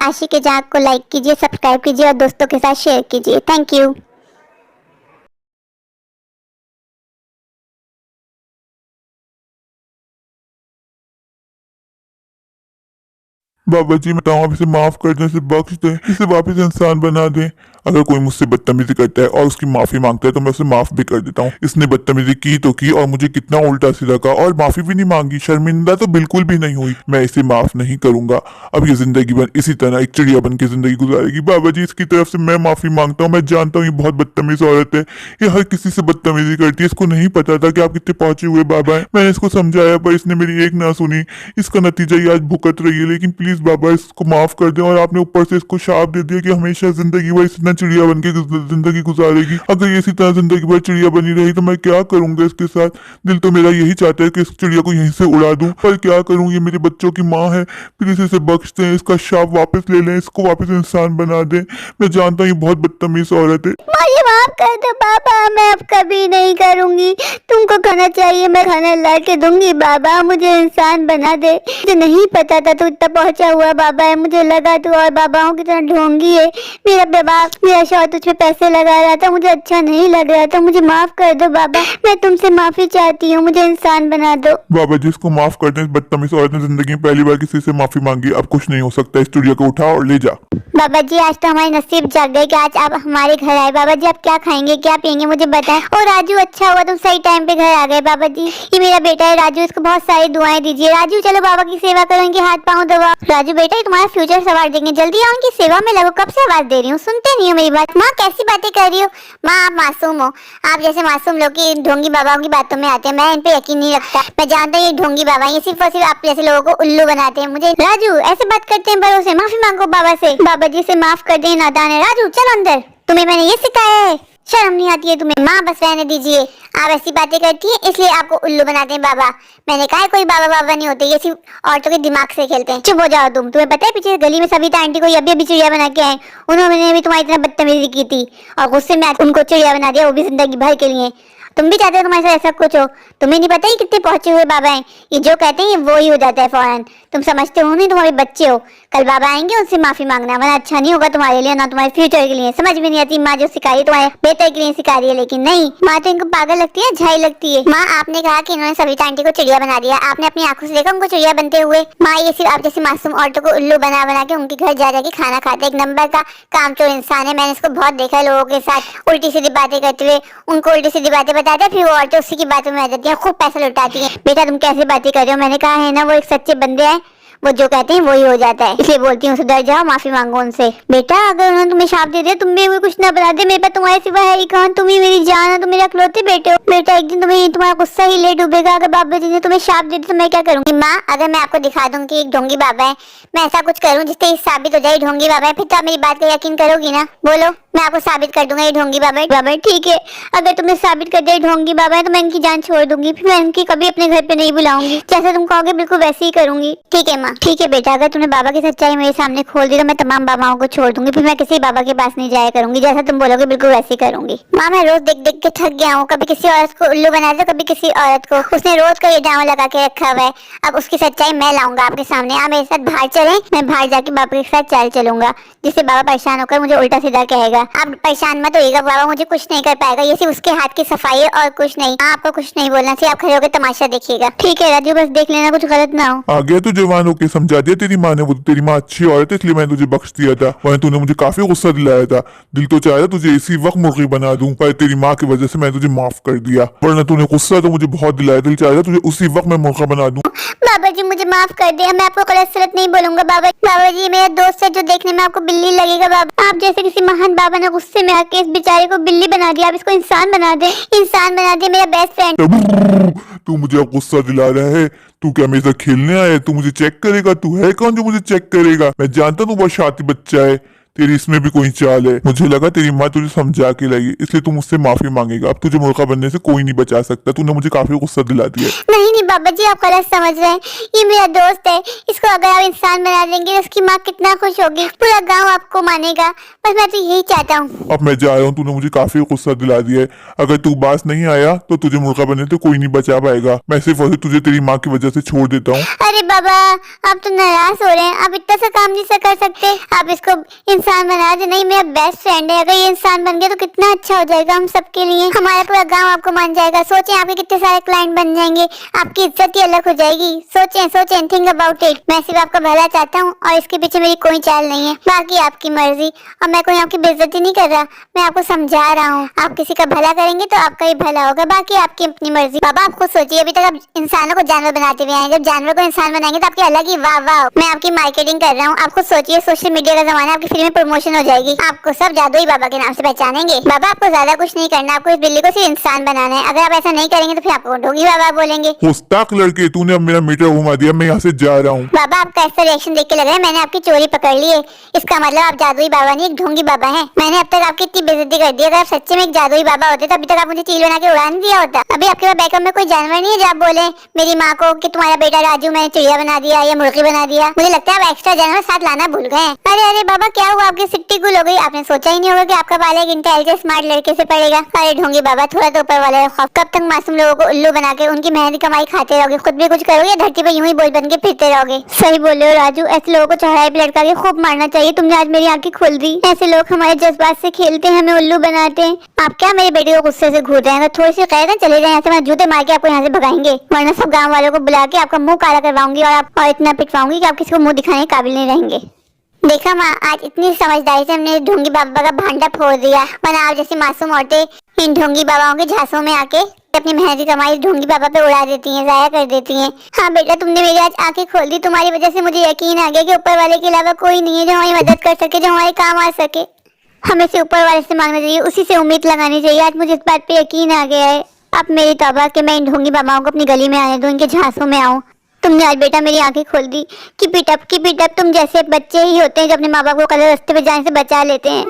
आशिक जाग को लाइक कीजिए, सब्सक्राइब कीजिए और दोस्तों के साथ शेयर कीजिए। Thank you. बाबा जी मैं बताऊँ, आप इसे माफ कर दें, इसे बख्श दें, इसे वापस इंसान बना दें। अगर कोई मुझसे बदतमीजी करता है और उसकी माफी मांगता है तो मैं उसे माफ भी कर देता हूँ। इसने बदतमीजी की तो की और मुझे कितना उल्टा सीधा कहा और माफी भी नहीं मांगी, शर्मिंदा तो बिल्कुल भी नहीं हुई। मैं इसे माफ नहीं करूंगा। अब ये जिंदगी भर इसी तरह एक चिड़िया बन के जिंदगी गुजारेगी। बाबा जी इसकी तरफ से मैं माफी मांगता हूँ। मैं जानता हूँ ये बहुत बदतमीज औरत है, ये हर किसी से बदतमीजी करती है। इसको नहीं पता था कि आप कितने पहुंचे हुए बाबा है। मैंने इसको समझाया पर इसने मेरी एक ना सुनी। इसका नतीजा ये आज भुगत रही है। लेकिन प्लीज बाबा इसको माफ कर दें। और आपने ऊपर से इसको शाप दे दिया कि हमेशा जिंदगी भर इतना चिड़िया बन के जिंदगी गुजारेगी। अगर ये इसी तरह जिंदगी भर चिड़िया बनी रही तो मैं क्या करूंगा इसके साथ। दिल तो मेरा यही चाहता है कि इस चिड़िया को यहीं से उड़ा दूं, पर क्या करूं, ये मेरे बच्चों की माँ है। प्लीज इसे बख्श दें, इसका शाप वापस ले लें, इसको वापस इंसान बना दें। मैं जानता हूँ ये बहुत बदतमीज औरत है। मुझे माफ कर दो बाबा, मैं अब कभी नहीं करूंगी। तुमको खाना चाहिए, मैं खाना ला के दूंगी बाबा। मुझे इंसान बना दे। मुझे नहीं पता था तू इतना पहुंचा हुआ बाबा है। मुझे लगा तू और बाबाओं की तरह ढोंगी है। मेरा बाबा, मेरा शौहर तुझ पे पैसे लगा रहा था, मुझे अच्छा नहीं लग रहा था। मुझे माफ कर दो बाबा, मैं तुमसे माफी चाहती हूँ। मुझे इंसान बना दो। बाबा जी इसको माफ कर दें। इस बदतमीज औरत ने जिंदगी में पहली बार किसी से माफी मांगी। अब कुछ नहीं हो सकता। इस चिड़िया को उठा और ले जा। बाबा जी आज तो हमारे नसीब जाग गए कि आज आप हमारे घर आए। बाबा जी आप क्या खाएंगे, क्या पियेंगे, मुझे बताएं। और राजू अच्छा हुआ तुम सही टाइम पे घर आ गए। बाबा जी ये मेरा बेटा है राजू, इसको बहुत सारी दुआएं दीजिए। राजू चलो बाबा की सेवा करो, इनके हाथ पाँव दबा। राजू बेटा ये तुम्हारा फ्यूचर सवार देंगे, जल्दी आओ इनकी सेवा में लगो। कब से आवाज दे रही हूँ, सुनते नहीं हो मेरी बात। माँ कैसी बातें कर रही हो। माँ आप मासूम हो। आप जैसे मासूम लोग की ढोंगी बाबाओं की बातों में आते हैं। मैं इन पे यकीन नहीं रखता। मैं जानता हूँ ये ढोंगी बाबा ये सिर्फ और सिर्फ आप जैसे लोगों को उल्लू बनाते हैं। मुझे राजू ऐसे बात करते हैं भरोसे, माफी मांगो बाबा से। बाबा जी से माफ कर दे, नादान है। राजू चलो अंदर, तुम्हें मैंने ये सिखाया है, शर्म नहीं आती है तुम्हें। माँ बस रहने दीजिए, आप ऐसी बातें करती हैं इसलिए आपको उल्लू बनाते हैं बाबा। मैंने कहा कोई बाबा बाबा नहीं होते, ये सिर्फ औरतों के दिमाग से खेलते हैं। चुप हो जाओ तुम। तुम्हें पता है पीछे गली में सविता आंटी को अभी अभी चिड़िया बना के आए। उन्होंने भी तुम्हारी इतना बदतमीजी की थी और गुस्से में उनको चिड़िया बना दिया, वो भी जिंदगी भर के लिए। तुम भी चाहते हो तुम्हारे साथ ऐसा कुछ हो। तुम्हें नहीं पता ही कितने पहुंचे हुए बाबा हैं। ये जो कहते हैं वो ही हो जाता है फौरन। तुम समझते हो नहीं, तुम्हारे बच्चे हो। कल बाबा आएंगे उनसे माफी मांगना, वरना अच्छा नहीं होगा तुम्हारे लिए, ना तुम्हारे फ्यूचर के लिए। समझ में नहीं आती माँ जो सिखा रही है तुम्हारे बेहतर के लिए सिखा रही है। लेकिन नहीं, माँ तो इनको पागल लगती है, झाई लगती है। माँ आपने कहा कि इन्होंने सविता आंटी को चिड़िया बना दिया, आपने अपनी आंखों से देखा उनको चिड़िया बनते हुए। माँ ये सिर्फ आप जैसी मासूम औरतों को उल्लू बना बना के उनके घर जा जाके खाना खाते। एक नंबर का कामचोर इंसान है। मैंने इसको बहुत देखा है लोगों के साथ उल्टी सीधी बातें करते हुए। उनको उल्टी सीधी बातें बताते हैं, फिर वो औरतें उसी की बातों में आ जाती है, खूब पैसा लुटाती है। बेटा तुम कैसे बातें कर रहे हो। मैंने कहा है ना वो एक सच्चे बंदे हैं, वो जो कहते हैं वही हो जाता है। इसलिए बोलती हूँ सुधर जाओ, माफी मांगो उनसे। बेटा अगर उन्होंने तुम्हें शाप दे दिया, तुम भी कुछ ना बना दे। मेरे पास तुम्हारे सिवा है ही कौन। तुम ही मेरी जान हो, तुम मेरे अकलौते बेटे हो। बेटा एक दिन तुम्हें तुम्हारा गुस्सा ही ले डूबेगा। अगर बाबा जी ने तुम्हें शाप दे दिया तो मैं क्या करूंगी। माँ अगर मैं आपको दिखा दूं कि एक ढोंगी बाबा है, मैं ऐसा कुछ करूं जिससे ये साबित हो जाए ढोंगी बाबा है, फिर तो आप मेरी बात का यकीन करोगी ना। बोलो, मैं आपको साबित कर दूंगा ये ढोंगी बाबा है। बाबा ठीक है, अगर तुम्हें साबित कर दिया ढोंगी बाबा है तो मैं इनकी जान छोड़ दूंगी। फिर मैं इनकी कभी अपने घर पे नहीं बुलाऊंगी। जैसा तुम कहोगे बिल्कुल वैसे ही करूंगी। ठीक है माँ। ठीक है बेटा, अगर तुमने बाबा की सच्चाई मेरे सामने खोल दी तो मैं तमाम बाबाओं को छोड़ दूंगी। फिर मैं किसी बाबा के पास नहीं जाया करूंगी। जैसा तुम बोलोगे बिल्कुल वैसे ही करूंगी। माँ मैं रोज देख देख के थक गया हूँ। कभी किसी औरत को उल्लू बना दो, कभी किसी औरत को। उसने रोज का ये ड्रामा लगा के रखा हुआ है। अब उसकी सच्चाई मैं लाऊंगा आपके सामने। आप मेरे साथ बाहर चलें, मैं बाहर जाके बाबा के साथ चाल चलूंगा, जिससे बाबा परेशान होकर मुझे उल्टा सीधा कहेगा। आप परेशान मत होइएगा, बाबा मुझे कुछ नहीं कर पाएगा। ये सिर्फ उसके हाथ की सफाई है और कुछ नहीं। आपको कुछ नहीं बोलना, सिर्फ आप खड़े होकर तमाशा देखिएगा। ठीक है राजू, बस देख लेना कुछ गलत ना हो। आ गया तू जवान होके, समझा दिया तेरी माँ ने। वो तेरी माँ अच्छी औरत है इसलिए मैंने तुझे बख्श दिया था, वरना तूने मुझे काफी गुस्सा दिलाया था। दिल तो चाह रहा तुझे इसी वक्त मुर्गी बना दूं, पर तेरी माँ की वजह से मैंने तुझे माफ कर दिया। वरना तूने गुस्सा तो मुझे बहुत दिलाया। दिल चाह रहा तुझे उसी वक्त मैं मुर्गा बना दूं। बाबा जी मुझे माफ कर दिया, मैं आपको गलत सलत नहीं बोलूंगा। बाबा जी मेरा दोस्त है जो देखने में आपको बिल्ली लगेगा। बाबा आप जैसे किसी महान बाबा ने गुस्से में आके इस बेचारे को बिल्ली बना दिया, आप इसको इंसान बना दे। इंसान बना दे मेरा बेस्ट फ्रेंड। तू मुझे गुस्सा दिला रहा है। तू क्या मेरे साथ खेलने आया है? तू मुझे चेक करेगा? तू है कौन जो मुझे चेक करेगा? मैं जानता हूँ बहुत शाती बच्चा है। तेरी इसमें भी कोई चाल है। मुझे लगा तेरी माँ तुझे समझा के लाई, इसलिए तू मुझसे माफी मांगेगा। अब तुझे मुर्गा बनने से कोई नहीं बचा सकता। तूने मुझे काफी गुस्सा दिला दिया। नहीं नहीं बाबा जी, आप गलत समझ रहे हैं। ये मेरा दोस्त है, इसको अगर आप इंसान बना देंगे तो उसकी माँ कितना खुश होगी, पूरा गांव आपको मानेगा। बस मैं तो यही चाहता हूँ। अब मैं जा रहा हूँ, तूने मुझे काफी गुस्सा दिला दिया है। अगर तू बास नहीं आया तो तुझे मुर्गा बनने से कोई नहीं बचा पाएगा। मैं सिर्फ और सिर्फ तुझे तेरी माँ की वजह से छोड़ देता हूँ। अरे बाबा, आप तो नाराज हो रहे हैं। आप इतना सा काम नहीं कर सकते। आप इसको इंसान बना दे। नहीं, मेरा बेस्ट फ्रेंड है। अगर ये इंसान बन गया तो कितना अच्छा हो जाएगा हम सबके लिए। हमारा पूरा गांव आपको मान जाएगा। सोचें, आपके कितने सारे क्लाइंट बन जाएंगे, आपकी इज्जत ही अलग हो जाएगी। सोचें सोचें, थिंक अबाउट इट। मैं सिर्फ आपका भला चाहता हूँ और इसके पीछे मेरी कोई चाल नहीं है। बाकी आपकी मर्जी। और मैं कोई आपकी बेइज्जती नहीं कर रहा, मैं आपको समझा रहा हूँ। आप किसी का भला करेंगे तो आपका ही भला होगा। बाकी आपकी अपनी मर्जी। बाबा, आप खुद सोचिए, अभी तक आप इंसानों को जानवर बनाते हुए आए। जब जानवर को इंसान बनाएंगे तो आपकी अलग ही वाह वाह। मैं आपकी मार्केटिंग कर रहा हूँ। आप खुद सोचिए, सोशल मीडिया का जमाना है, आपकी फ्री में प्रमोशन हो जाएगी। आपको सब जादुई बाबा के नाम से पहचानेंगे। बाबा, आपको ज्यादा कुछ नहीं करना, आपको इस बिल्ली को सिर्फ इंसान बनाना है। अगर आप ऐसा नहीं करेंगे तो फिर आपको ढोंगी बाबा बोलेंगे। मुस्ताक लड़के, तूने अब मेरा मीटर घुमा दिया। मैं यहाँ से जा रहा हूँ। बाबा, आपका ऐसा रिएक्शन देख के लग रहा है मैंने आपकी चोरी पकड़ ली है। इसका मतलब आप जादुई बाबा नहीं, एक ढोंगी बाबा हैं। मैंने अब तक आपकी इतनी बेइज्जती कर दी। अगर आप सच्चे में एक जादुई बाबा होते तो अभी तक आप मुझे चील बना के उड़ा नहीं दिया होता। अभी आपके पास बैकअप में कोई जानवर नहीं है जो आप बोले मेरी माँ को कि तुम्हारा बेटा राजू मैंने चिड़िया बना दिया या मुर्गी बना दिया। मुझे लगता है आप एक्स्ट्रा जानवर साथ लाना भूल गए। अरे अरे बाबा, क्या हुआ? आपकी सिट्टी गुल हो गई? आपने सोचा ही नहीं होगा कि आपका बाल एक इंटेलिजेंट स्मार्ट लड़के से पड़ेगा। अरे ढोंगी बाबा, थोड़ा तो ऊपर वाले खौफ। कब तक मासूम लोगों को उल्लू बना के उनकी मेहनत कमाई खाते रहोगे? खुद भी कुछ करोगे या धरती पे यूं ही बोल बन के फिरते रहोगे? सही बोले हो राजू, ऐसे लोगों को चौराहे पे लटका के खूब मारना चाहिए। तुमने आज मेरी आंखें खोल दी। ऐसे लोग हमारे जज्बात से खेलते हैं, हमें उल्लू बनाते हैं। आप क्या मेरे बेटे को गुस्से से घूर रहे हैं? थोड़ी सी कहे ना चले जाए यहाँ से, मैं जूते मार के आपको यहाँ से भगाएंगे, वरना सब गाँव वालों को बुला के आपका मुंह काला करवाऊंगी और इतना पिटवाऊंगी कि आप किसी को मुंह दिखाने के काबिल नहीं रहेंगे। देखा माँ, आज इतनी समझदारी से हमने ढोंगी बाबा का भांडा फोड़ दिया, वरना आप जैसी मासूम औरतें इन ढोंगी बाबाओं के झांसों में आके अपनी मेहनत कमाई ढोंगी बाबा पे उड़ा देती हैं, जाया कर देती हैं। हाँ बेटा, तुमने मेरी आज आंखें खोल दी। तुम्हारी वजह से मुझे यकीन आ गया कि ऊपर वाले के अलावा कोई नहीं है जो हमारी मदद कर सके, जो हमारे काम आ सके। हमें से ऊपर वाले से मांगना चाहिए, उसी से उम्मीद लगानी चाहिए। आज मुझे इस बात पे यकीन आ गया है। अब मेरी तौबा कि मैं इन ढोंगी बाबाओं को अपनी गली में आने दूं, इनके झांसों में आऊं। तुमने आज बेटा मेरी आंखें खोल दी कि पिटअप तुम जैसे बच्चे ही होते हैं जो अपने माँ बाप को गलत रास्ते पे जाने से बचा लेते हैं।